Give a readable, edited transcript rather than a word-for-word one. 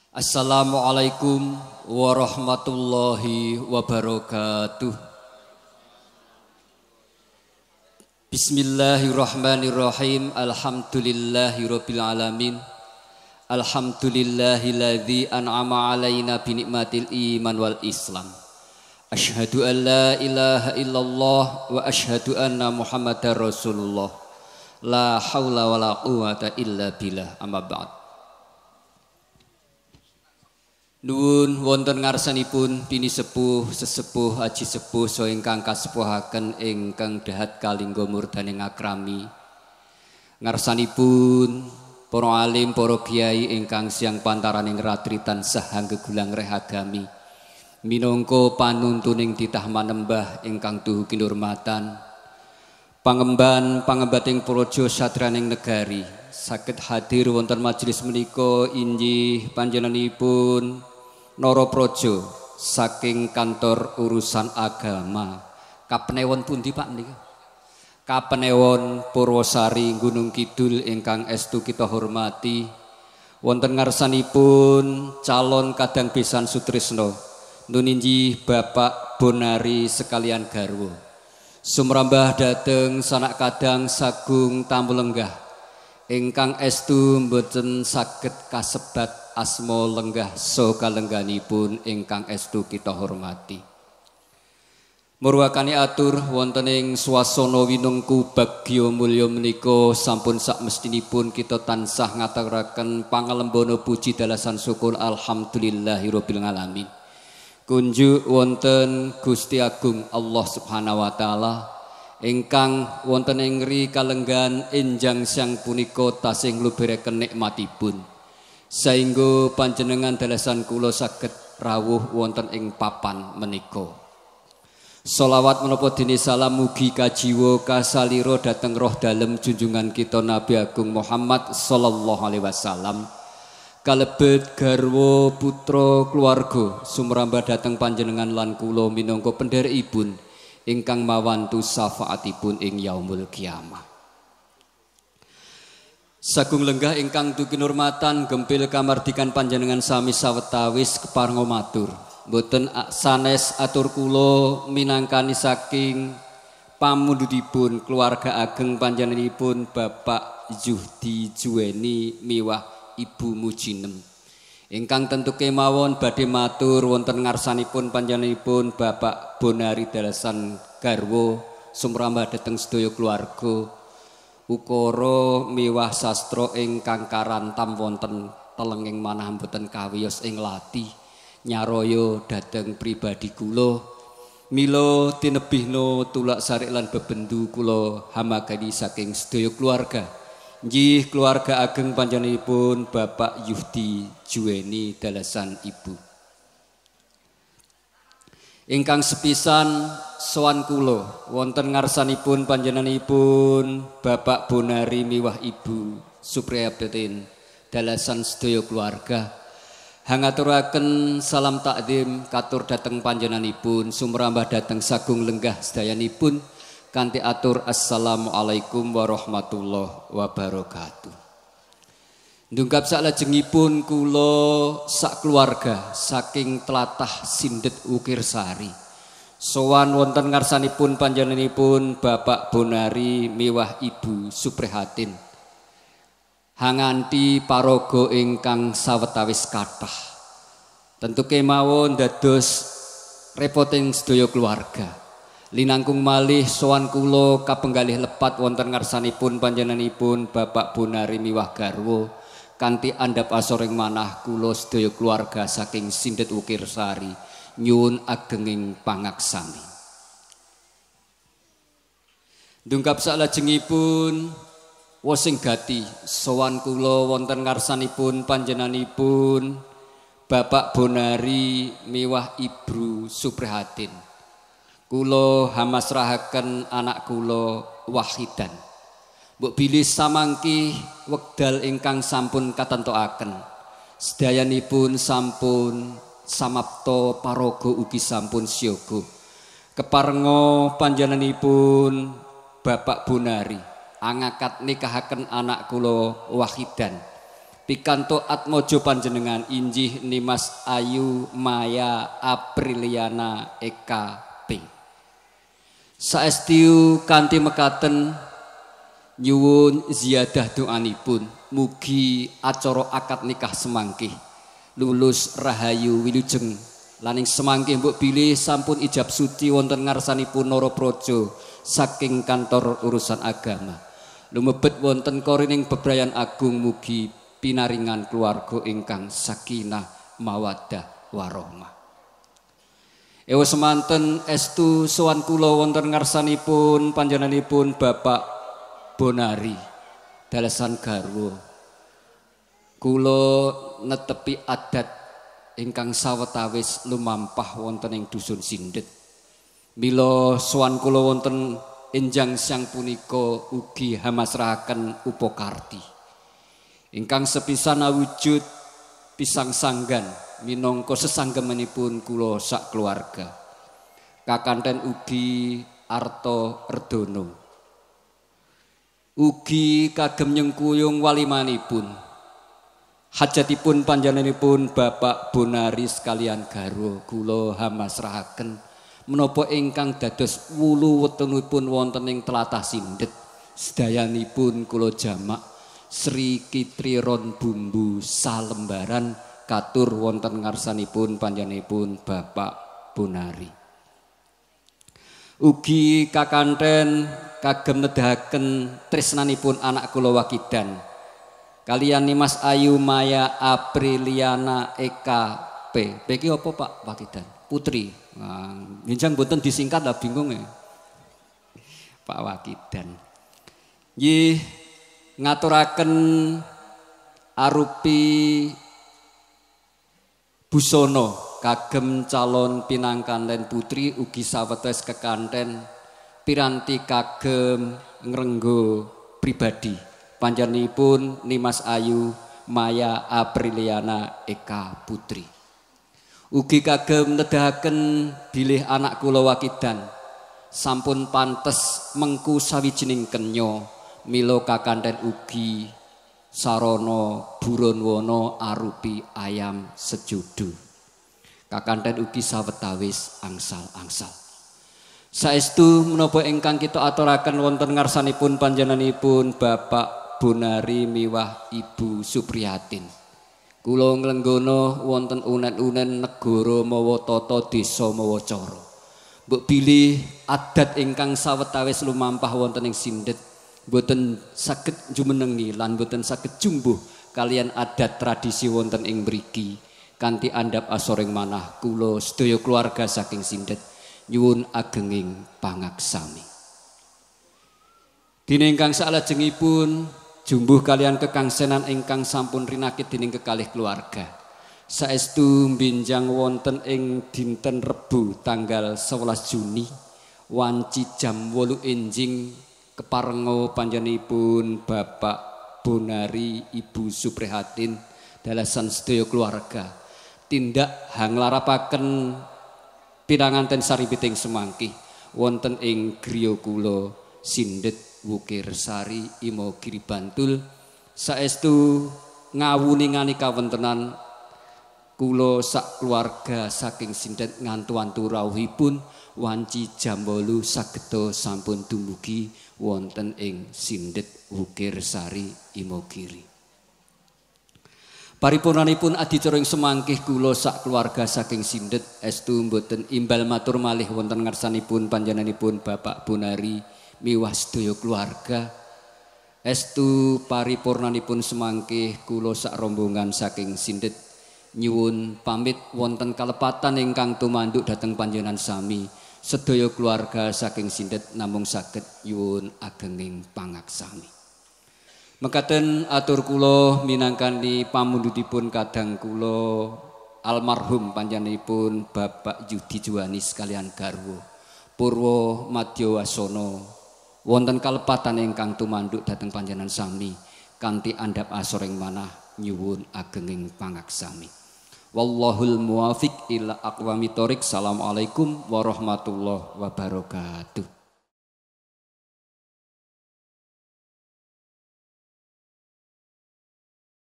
Assalamualaikum warahmatullahi wabarakatuh. Bismillahirrahmanirrahim. Alhamdulillahirabbil alamin. Alhamdulillahilladzi an'ama 'alaina bi nikmatil iman wal islam. Asyhadu an la ilaha illallah wa asyhadu anna Muhammadar Rasulullah. La haula wala quwata illa billah. Amma ba'd. Nuwun wonten ngarsanipun bini sepuh, sesepuh, aji sepuh saha ingkang kasepuhaken ingkang dahat kalingga murdaning akrami. Ngarsanipun para alim, para kiai ingkang siang pantaraning ratri tansah anggegulang reh agami. Minangka panuntuning titah manembah ingkang tuhu kinurmatan. Pangemban pangembating praja satraning negari saged hadir wonten majelis menika inggih panjenenganipun Narapraja saking kantor urusan agama. Kapenewon pundi Pak niku? Kapenewon Purwosari Gunung Kidul ingkang estu kita hormati. Wonten ngarsanipun calon kadang besan Sutrisno nuninji Bapak Bonari sekalian garwa. Sumrambah dateng sanak kadang sagung tamu lenggah ingkang estu mboten saged kasebat asma lenggah saha kalengganipun ingkang estu kita hormati. Murwakani atur wonten ing swasana winungku bagya mulya menika sampun sakmestinipun kita tansah ngaturaken pangalembana puji dalasan syukur alhamdulillahirabbil alamin. Kunjuk wonten Gusti Agung Allah Subhanahu wa taala ingkang wonten ing ngri kalenggan enjang siang punika tasih ngluberaken nikmatipun saengga panjenengan dalasan kula saged rawuh wonten ing papan menika. Sholawat menapa dene salam mugi kajiwa kasalira dhateng roh dalem junjungan kita Nabi Agung Muhammad sallallahu alaihi wasallam. Kalebet garwa putra keluarga sumrambah dhateng panjenengan lan kula minangka pendherekipun ingkang mawantu syafaatipun ing yaumul kiamah. Sagung lenggah ingkang tukinurmatan gempil kamardikan panjenengan sami sawetawis keparenga matur. Mboten sanes atur kula minangkani saking pamundhutipun keluarga ageng panjenenganipun Bapak Zuhdi Juweni miwah Ibu Mujinem. Ingkang tentu kemawon badhe matur wonten ngarsanipun panjenenganipun Bapak Bonari dalasan garwa sumrambah dhateng sedaya keluarga. Ukara miwah sastra ingkang karantam wonten telenging manah mboten kawiyos ing lati nyaraya dhateng pribadi kula. Mila tinebihna tulak sarik lan bebendu kula hamagani saking sedaya keluarga. Nggih keluarga ageng panjenenganipun Bapak Yuhdi Juweni dalasan Ibu. Ingkang sepisan sowan kula wonten ngarsanipun panjenenganipun Bapak Bonari miwah Ibu Supriyatin dalasan sedaya keluarga. Hangaturaken salam takdim katur dhateng panjenenganipun sumrambah dhateng sagung lenggah sedayanipun kanthi atur assalamualaikum warahmatullahi wabarakatuh. Ndungkap salajengipun kula sak keluarga saking tlatah Sindet Ukirsari sowan wonten ngarsanipun panjenenganipun Bapak Bonari miwah Ibu Suprihatin hanganti paraga ingkang sawetawis kathah. Tentu kemawon dados repoting sedaya keluarga. Linangkung malih sowan kula kapenggalih lepat wonten ngarsanipun panjenenganipun Bapak Bonari miwah garwa kanthi andhap asoring manah kula sedaya keluarga saking Sindet Ukirsari nyuwun agenging pangaksami. Ndungkap salajengipun wosing gati sowan kula wonten ngarsanipun panjenenganipun Bapak Bonari miwah Ibu Suprihatin. Kula hamasrahaken anak kula wahidan. Mbok bilih samangki wekdal ingkang sampun katentokaken. Sedayanipun sampun samapta paraga ugi sampun siyaga. Keparenga panjenenganipun Bapak Bonari angakat nikahaken anak kula wahidan pikanto atmojo panjenengan injih Nimas Ayu Maya Apriliana Eka P. Saestiu kanthi mekaten nyuwun ziyadah doanipun mugi acara akad nikah semangkih lulus rahayu wilujeng laning semangkih mbok bilih sampun ijab suci wonten ngarsanipun Narapraja saking kantor urusan agama lumebet wonten korining bebrayan agung mugi pinaringan keluarga ingkang sakinah mawaddah warahmah. Ewa semanten estu sowan kula wonten ngarsanipun panjenenganipun Bapak Bonari dalesan garwa. Kula netepi adat ingkang sawetawis lumampah wonten ing dusun Sindet. Mila sowan kula wonten enjang siang punika ugi hamasrahaken upakarti. Ingkang sepisan awujud pisang sanggan minangka sesanggemanipun kula sak keluarga. Kakanten ugi Arto Erdono. Ugi kagem nyengkuyung walimanipun. Hajatipun panjenenganipun Bapak Bonari sekalian garwa kula hamasrahaken menapa ingkang dados wulu wetunipun wonten ing tlatah Sindet sedayanipun kula jamak Sri Kitriron Bumbu salembaran katur wonten ngarsanipun panjenenganipun Bapak Bonari. Ugi kakanten kagem nedahaken tresnanipun anak kula wakidan kaliyan Nimas Ayu Maya Apriliana Eka P. Iki apa Pak wakidan? Putri. Njenjang mboten disingkat lah bingung ya. Pak wakidan. Nggih ngaturaken arupi busana kagem calon pinangkanten putri ugi sawetawis kekanten piranti kagem ngrenggo pribadi panjenenganipun Nimas Ayu Maya Apriliana Eka Putri. Ugi kagem nedahaken bilih anak kula wakidan sampun pantes mengku sawijining kenya mila kakanten ugi sarana buronwana arupi ayam sejudu. Kakanten ugi sawetawis angsal-angsal. Saestu menapa ingkang kita aturaken wonten ngarsanipun panjenenganipun Bapak Bonari miwah Ibu Supriyatin. Kula nglenggana wonten unen-unen negara mawa tata desa mawa cara. Mbok bilih adat ingkang sawetawis lumampah wonten ing Sindet boten saged jumenengi lan boten saged jumbuh kalian adat tradisi wonten ing mriki kanthi andhap asoring manah kula sedaya keluarga saking Sindet nyuwun agenging pangaksami. Dene ingkang salajengipun jumbuh kalian kekangsenan ingkang sampun rinakit dening kekalih keluarga. Saestu benjang wonten ing dinten Rebu tanggal 11 Juni wanci jam 8 enjing keparenga panjenenganipun Bapak Bonari Ibu Suprihatin dalasan sedaya keluarga tindak hanglarapaken pinanganten saribiting semangkih wonten ing griya kula Sindet Wukir Sari Imogiri Bantul saestu ngawuningani kawontenan kula sak keluarga saking Sindet ngantu-antu rawuhipun wanci jam 8 sageda sampun dumugi wonten ing Sindet Wukir Sari Imogiri. Paripurnanipun adicara ing semangkih kula sak keluarga saking Sindet estu mboten imbal matur malih wonten ngarsanipun panjenenganipun Bapak Bonari miwah sedaya keluarga. Estu paripurnanipun semangkih kula sak rombongan saking Sindet nyuwun pamit wonten kalepatan ingkang tumanduk dhateng panjenengan sami. Sedaya keluarga saking Sindet namung saged nyuwun agenging pangaksami. Mekaten atur kula minangkani pamundhutipun kadang kula almarhum panjenenganipun Bapak Yudi Juwanis kalian garwa Purwo Madya Wasana wonten kalepatan ingkang tumanduk dhateng panjenengan sami kanthi andhap asoring manah nyuwun agenging pangaksami. Wallahul muwafiq ila aqwamit thoriq. Assalamualaikum warahmatullahi wabarakatuh.